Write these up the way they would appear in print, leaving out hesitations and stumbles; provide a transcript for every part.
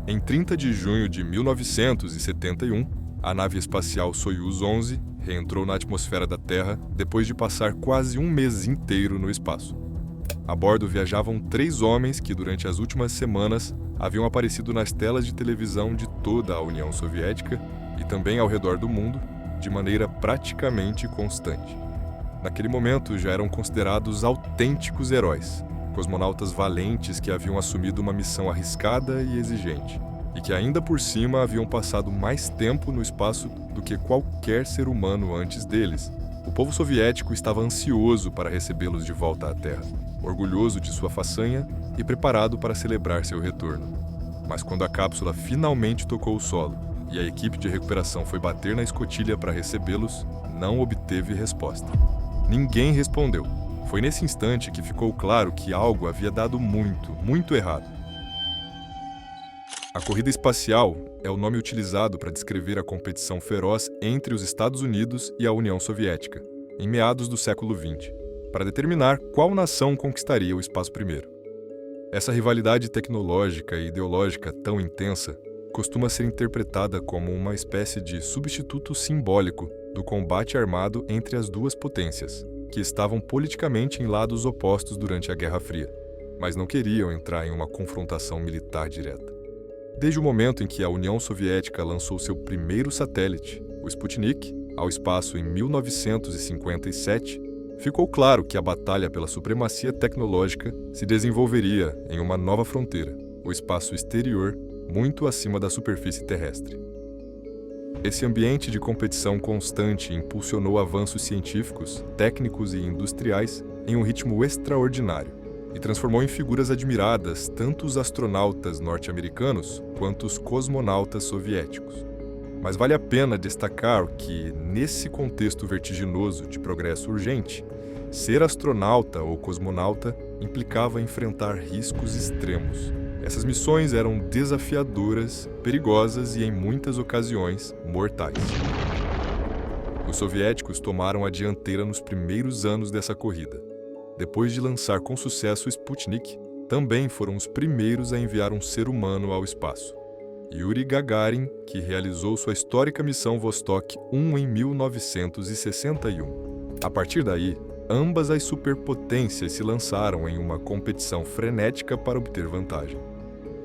Em 30 de junho de 1971, a nave espacial Soyuz 11 reentrou na atmosfera da Terra depois de passar quase um mês inteiro no espaço. A bordo viajavam 3 homens que, durante as últimas semanas, haviam aparecido nas telas de televisão de toda a União Soviética e também ao redor do mundo, de maneira praticamente constante. Naquele momento, já eram considerados autênticos heróis, cosmonautas valentes que haviam assumido uma missão arriscada e exigente, e que ainda por cima haviam passado mais tempo no espaço do que qualquer ser humano antes deles. O povo soviético estava ansioso para recebê-los de volta à Terra, orgulhoso de sua façanha e preparado para celebrar seu retorno. Mas quando a cápsula finalmente tocou o solo e a equipe de recuperação foi bater na escotilha para recebê-los, não obteve resposta. Ninguém respondeu. Foi nesse instante que ficou claro que algo havia dado muito errado. A corrida espacial é o nome utilizado para descrever a competição feroz entre os Estados Unidos e a União Soviética, em meados do século XX, para determinar qual nação conquistaria o espaço primeiro. Essa rivalidade tecnológica e ideológica tão intensa costuma ser interpretada como uma espécie de substituto simbólico do combate armado entre as duas potências, que estavam politicamente em lados opostos durante a Guerra Fria, mas não queriam entrar em uma confrontação militar direta. Desde o momento em que a União Soviética lançou seu primeiro satélite, o Sputnik, ao espaço em 1957, ficou claro que a batalha pela supremacia tecnológica se desenvolveria em uma nova fronteira, o espaço exterior, muito acima da superfície terrestre. Esse ambiente de competição constante impulsionou avanços científicos, técnicos e industriais em um ritmo extraordinário e transformou em figuras admiradas tanto os astronautas norte-americanos quanto os cosmonautas soviéticos. Mas vale a pena destacar que, nesse contexto vertiginoso de progresso urgente, ser astronauta ou cosmonauta implicava enfrentar riscos extremos. Essas missões eram desafiadoras, perigosas e, em muitas ocasiões, mortais. Os soviéticos tomaram a dianteira nos primeiros anos dessa corrida. Depois de lançar com sucesso o Sputnik, também foram os primeiros a enviar um ser humano ao espaço. Yuri Gagarin, que realizou sua histórica missão Vostok 1 em 1961. A partir daí, ambas as superpotências se lançaram em uma competição frenética para obter vantagem.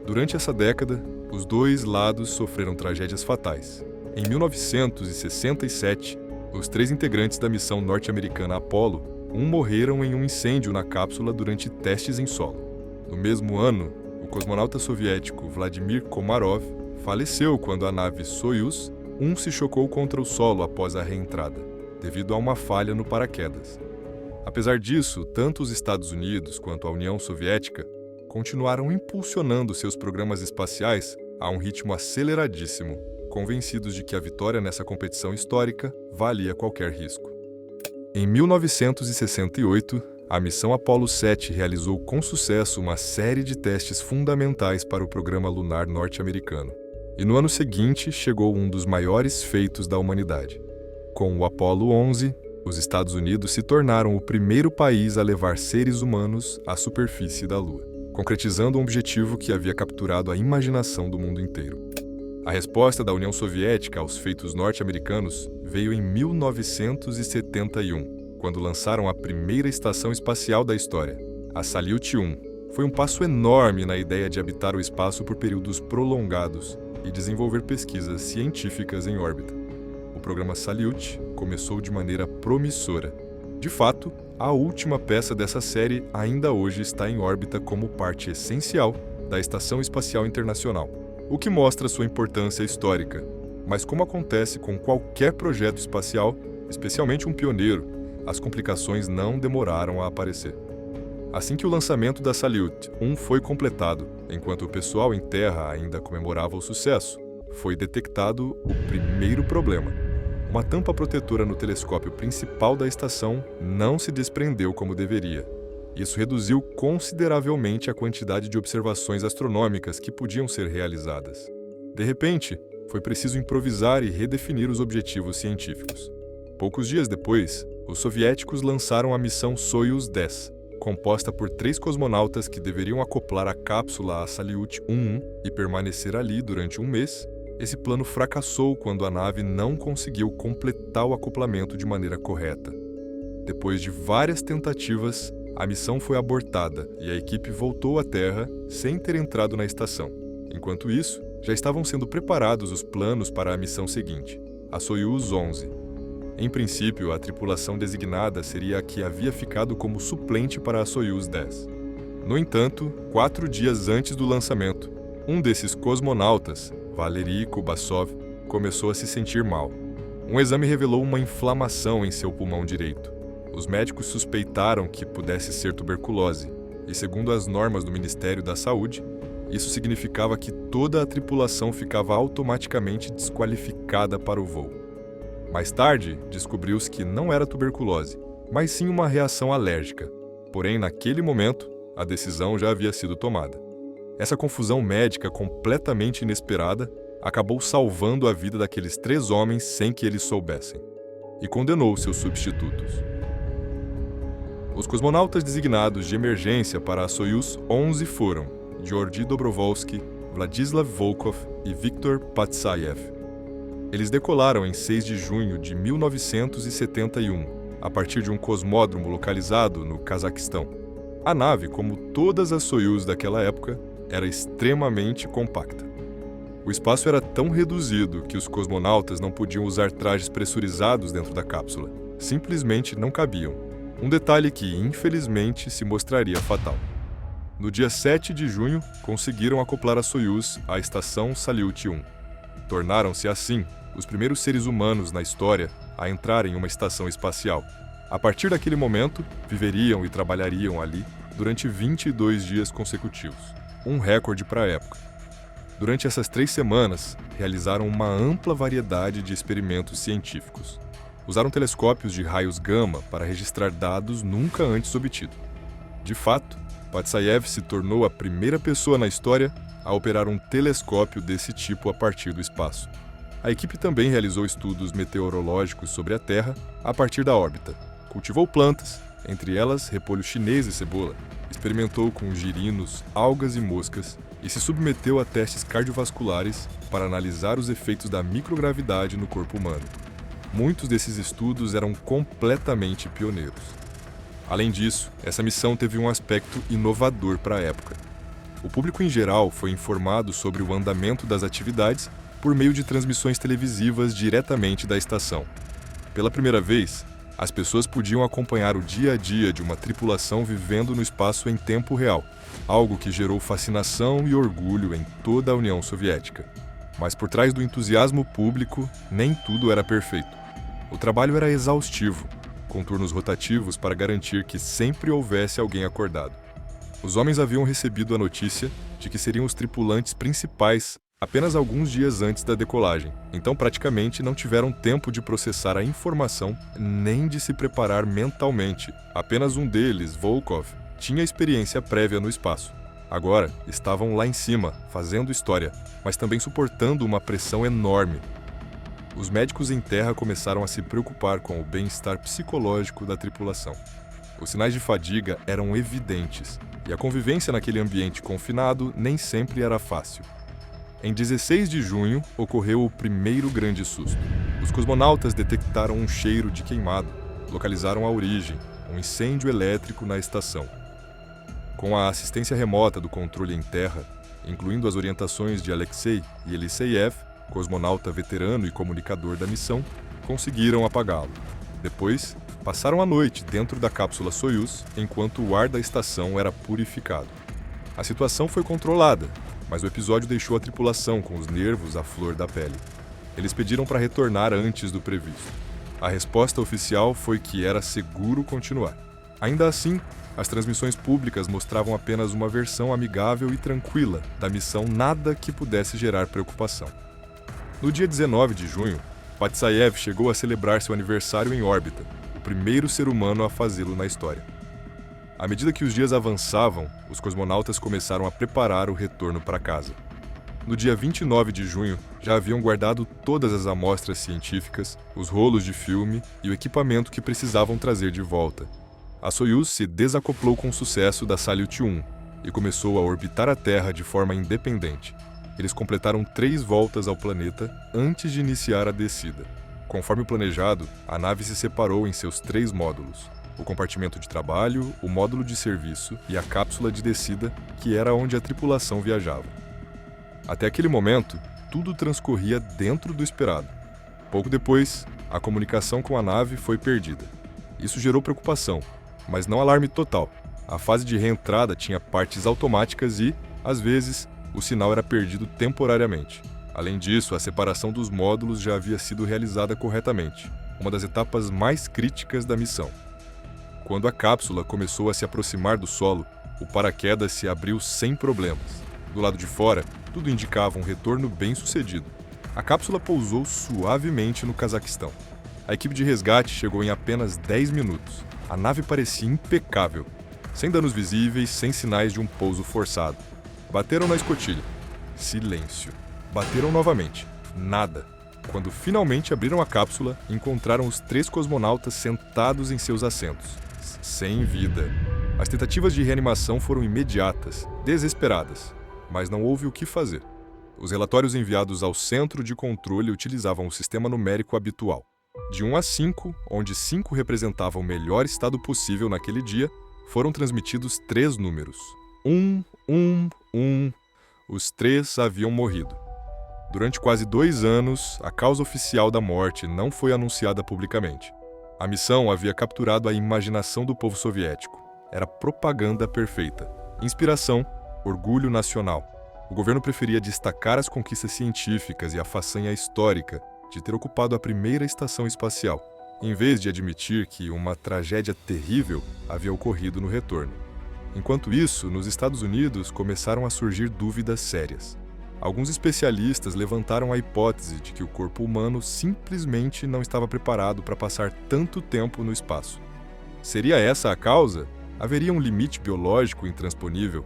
Durante essa década, os dois lados sofreram tragédias fatais. Em 1967, os 3 integrantes da missão norte-americana Apollo morreram em um incêndio na cápsula durante testes em solo. No mesmo ano, o cosmonauta soviético Vladimir Komarov faleceu quando a nave Soyuz 1 se chocou contra o solo após a reentrada, devido a uma falha no paraquedas. Apesar disso, tanto os Estados Unidos quanto a União Soviética continuaram impulsionando seus programas espaciais a um ritmo aceleradíssimo, convencidos de que a vitória nessa competição histórica valia qualquer risco. Em 1968, a missão Apollo 7 realizou com sucesso uma série de testes fundamentais para o programa lunar norte-americano. E no ano seguinte chegou um dos maiores feitos da humanidade. Com o Apollo 11, os Estados Unidos se tornaram o primeiro país a levar seres humanos à superfície da Lua, concretizando um objetivo que havia capturado a imaginação do mundo inteiro. A resposta da União Soviética aos feitos norte-americanos veio em 1971, quando lançaram a primeira estação espacial da história, a Salyut 1. Foi um passo enorme na ideia de habitar o espaço por períodos prolongados e desenvolver pesquisas científicas em órbita. O programa Salyut começou de maneira promissora. De fato, a última peça dessa série ainda hoje está em órbita como parte essencial da Estação Espacial Internacional, o que mostra sua importância histórica. Mas como acontece com qualquer projeto espacial, especialmente um pioneiro, as complicações não demoraram a aparecer. Assim que o lançamento da Salyut 1 foi completado, enquanto o pessoal em Terra ainda comemorava o sucesso, foi detectado o primeiro problema. Uma tampa protetora no telescópio principal da estação não se desprendeu como deveria. Isso reduziu consideravelmente a quantidade de observações astronômicas que podiam ser realizadas. De repente, foi preciso improvisar e redefinir os objetivos científicos. Poucos dias depois, os soviéticos lançaram a missão Soyuz 10, composta por 3 cosmonautas que deveriam acoplar a cápsula a Salyut 1 e permanecer ali durante um mês, esse plano fracassou quando a nave não conseguiu completar o acoplamento de maneira correta. Depois de várias tentativas, a missão foi abortada e a equipe voltou à Terra sem ter entrado na estação. Enquanto isso, já estavam sendo preparados os planos para a missão seguinte, a Soyuz 11. Em princípio, a tripulação designada seria a que havia ficado como suplente para a Soyuz 10. No entanto, 4 dias antes do lançamento, um desses cosmonautas, Valery Kubasov, começou a se sentir mal. Um exame revelou uma inflamação em seu pulmão direito. Os médicos suspeitaram que pudesse ser tuberculose, e segundo as normas do Ministério da Saúde, isso significava que toda a tripulação ficava automaticamente desqualificada para o voo. Mais tarde, descobriu-se que não era tuberculose, mas sim uma reação alérgica. Porém, naquele momento, a decisão já havia sido tomada. Essa confusão médica completamente inesperada acabou salvando a vida daqueles 3 homens sem que eles soubessem, e condenou seus substitutos. Os cosmonautas designados de emergência para a Soyuz 11 foram Georgy Dobrovolsky, Vladislav Volkov e Viktor Patsayev. Eles decolaram em 6 de junho de 1971, a partir de um cosmódromo localizado no Cazaquistão. A nave, como todas as Soyuz daquela época, era extremamente compacta. O espaço era tão reduzido que os cosmonautas não podiam usar trajes pressurizados dentro da cápsula. Simplesmente não cabiam. Um detalhe que, infelizmente, se mostraria fatal. No dia 7 de junho, conseguiram acoplar a Soyuz à estação Salyut 1. Tornaram-se, assim, os primeiros seres humanos na história a entrar em uma estação espacial. A partir daquele momento, viveriam e trabalhariam ali durante 22 dias consecutivos, um recorde para a época. Durante essas 3 semanas, realizaram uma ampla variedade de experimentos científicos. Usaram telescópios de raios gama para registrar dados nunca antes obtidos. De fato, Patsayev se tornou a primeira pessoa na história a operar um telescópio desse tipo a partir do espaço. A equipe também realizou estudos meteorológicos sobre a Terra a partir da órbita. Cultivou plantas, entre elas repolho chinês e cebola. Experimentou com girinos, algas e moscas e se submeteu a testes cardiovasculares para analisar os efeitos da microgravidade no corpo humano. Muitos desses estudos eram completamente pioneiros. Além disso, essa missão teve um aspecto inovador para a época. O público em geral foi informado sobre o andamento das atividades por meio de transmissões televisivas diretamente da estação. Pela primeira vez, as pessoas podiam acompanhar o dia a dia de uma tripulação vivendo no espaço em tempo real, algo que gerou fascinação e orgulho em toda a União Soviética. Mas por trás do entusiasmo público, nem tudo era perfeito. O trabalho era exaustivo, com turnos rotativos para garantir que sempre houvesse alguém acordado. Os homens haviam recebido a notícia de que seriam os tripulantes principais apenas alguns dias antes da decolagem, então praticamente não tiveram tempo de processar a informação nem de se preparar mentalmente. Apenas um deles, Volkov, tinha experiência prévia no espaço. Agora, estavam lá em cima, fazendo história, mas também suportando uma pressão enorme. Os médicos em terra começaram a se preocupar com o bem-estar psicológico da tripulação. Os sinais de fadiga eram evidentes, e a convivência naquele ambiente confinado nem sempre era fácil. Em 16 de junho, ocorreu o primeiro grande susto. Os cosmonautas detectaram um cheiro de queimado, localizaram a origem, um incêndio elétrico na estação. Com a assistência remota do controle em terra, incluindo as orientações de Alexei Yeliseyev, cosmonauta veterano e comunicador da missão, conseguiram apagá-lo. Depois, passaram a noite dentro da cápsula Soyuz, enquanto o ar da estação era purificado. A situação foi controlada, mas o episódio deixou a tripulação com os nervos à flor da pele. Eles pediram para retornar antes do previsto. A resposta oficial foi que era seguro continuar. Ainda assim, as transmissões públicas mostravam apenas uma versão amigável e tranquila da missão, nada que pudesse gerar preocupação. No dia 19 de junho, Patsayev chegou a celebrar seu aniversário em órbita, o primeiro ser humano a fazê-lo na história. À medida que os dias avançavam, os cosmonautas começaram a preparar o retorno para casa. No dia 29 de junho, já haviam guardado todas as amostras científicas, os rolos de filme e o equipamento que precisavam trazer de volta. A Soyuz se desacoplou com sucesso da Salyut 1 e começou a orbitar a Terra de forma independente. Eles completaram 3 voltas ao planeta antes de iniciar a descida. Conforme o planejado, a nave se separou em seus 3 módulos: o compartimento de trabalho, o módulo de serviço e a cápsula de descida, que era onde a tripulação viajava. Até aquele momento, tudo transcorria dentro do esperado. Pouco depois, a comunicação com a nave foi perdida. Isso gerou preocupação, mas não alarme total. A fase de reentrada tinha partes automáticas e, às vezes, o sinal era perdido temporariamente. Além disso, a separação dos módulos já havia sido realizada corretamente, uma das etapas mais críticas da missão. Quando a cápsula começou a se aproximar do solo, o paraquedas se abriu sem problemas. Do lado de fora, tudo indicava um retorno bem-sucedido. A cápsula pousou suavemente no Cazaquistão. A equipe de resgate chegou em apenas 10 minutos. A nave parecia impecável, sem danos visíveis, sem sinais de um pouso forçado. Bateram na escotilha. Silêncio. Bateram novamente. Nada. Quando finalmente abriram a cápsula, encontraram os 3 cosmonautas sentados em seus assentos, sem vida. As tentativas de reanimação foram imediatas, desesperadas, mas não houve o que fazer. Os relatórios enviados ao centro de controle utilizavam o sistema numérico habitual. De 1 a 5, onde 5 representavam o melhor estado possível naquele dia, foram transmitidos 3 números. 1, 1, 1. Os 3 haviam morrido. Durante quase 2 anos, a causa oficial da morte não foi anunciada publicamente. A missão havia capturado a imaginação do povo soviético. Era propaganda perfeita. Inspiração, orgulho nacional. O governo preferia destacar as conquistas científicas e a façanha histórica de ter ocupado a primeira estação espacial, em vez de admitir que uma tragédia terrível havia ocorrido no retorno. Enquanto isso, nos Estados Unidos começaram a surgir dúvidas sérias. Alguns especialistas levantaram a hipótese de que o corpo humano simplesmente não estava preparado para passar tanto tempo no espaço. Seria essa a causa? Haveria um limite biológico intransponível?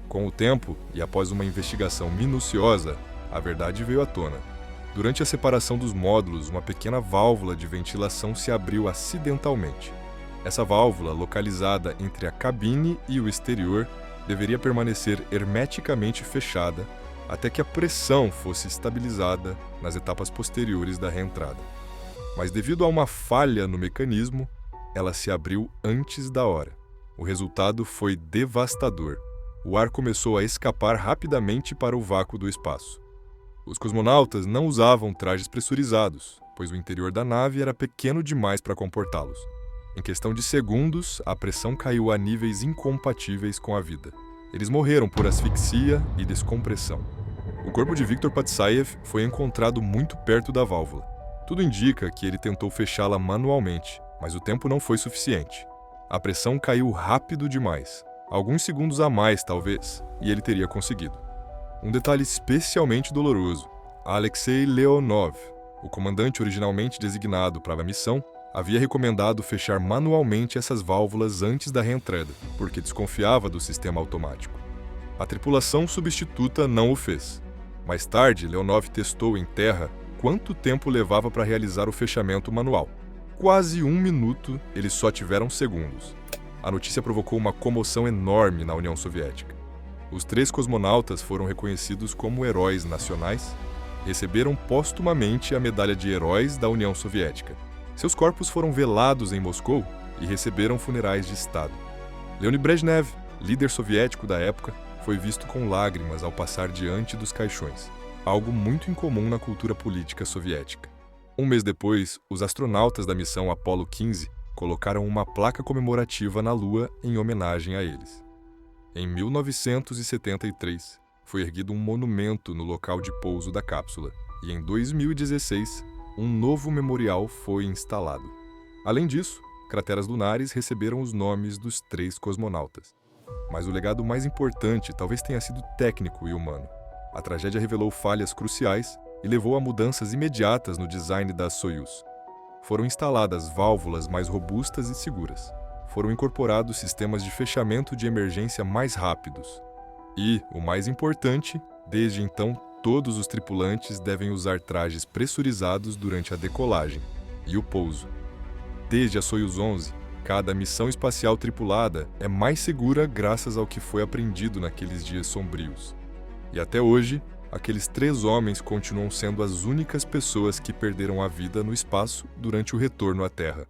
Com o tempo, e após uma investigação minuciosa, a verdade veio à tona. Durante a separação dos módulos, uma pequena válvula de ventilação se abriu acidentalmente. Essa válvula, localizada entre a cabine e o exterior, deveria permanecer hermeticamente fechada até que a pressão fosse estabilizada nas etapas posteriores da reentrada. Mas devido a uma falha no mecanismo, ela se abriu antes da hora. O resultado foi devastador. O ar começou a escapar rapidamente para o vácuo do espaço. Os cosmonautas não usavam trajes pressurizados, pois o interior da nave era pequeno demais para comportá-los. Em questão de segundos, a pressão caiu a níveis incompatíveis com a vida. Eles morreram por asfixia e descompressão. O corpo de Viktor Patsayev foi encontrado muito perto da válvula. Tudo indica que ele tentou fechá-la manualmente, mas o tempo não foi suficiente. A pressão caiu rápido demais, alguns segundos a mais talvez, e ele teria conseguido. Um detalhe especialmente doloroso: Alexei Leonov, o comandante originalmente designado para a missão, havia recomendado fechar manualmente essas válvulas antes da reentrada, porque desconfiava do sistema automático. A tripulação substituta não o fez. Mais tarde, Leonov testou em terra quanto tempo levava para realizar o fechamento manual. Quase 1 minuto, eles só tiveram segundos. A notícia provocou uma comoção enorme na União Soviética. Os 3 cosmonautas foram reconhecidos como heróis nacionais, receberam póstumamente a medalha de heróis da União Soviética. Seus corpos foram velados em Moscou e receberam funerais de Estado. Leonid Brezhnev, líder soviético da época, foi visto com lágrimas ao passar diante dos caixões, algo muito incomum na cultura política soviética. 1 mês depois, os astronautas da missão Apollo 15 colocaram uma placa comemorativa na Lua em homenagem a eles. Em 1973, foi erguido um monumento no local de pouso da cápsula, e em 2016, um novo memorial foi instalado. Além disso, crateras lunares receberam os nomes dos 3 cosmonautas. Mas o legado mais importante talvez tenha sido técnico e humano. A tragédia revelou falhas cruciais e levou a mudanças imediatas no design da Soyuz. Foram instaladas válvulas mais robustas e seguras. Foram incorporados sistemas de fechamento de emergência mais rápidos. E, o mais importante, desde então, todos os tripulantes devem usar trajes pressurizados durante a decolagem e o pouso. Desde a Soyuz 11, Cada missão espacial tripulada é mais segura graças ao que foi aprendido naqueles dias sombrios. E até hoje, aqueles 3 homens continuam sendo as únicas pessoas que perderam a vida no espaço durante o retorno à Terra.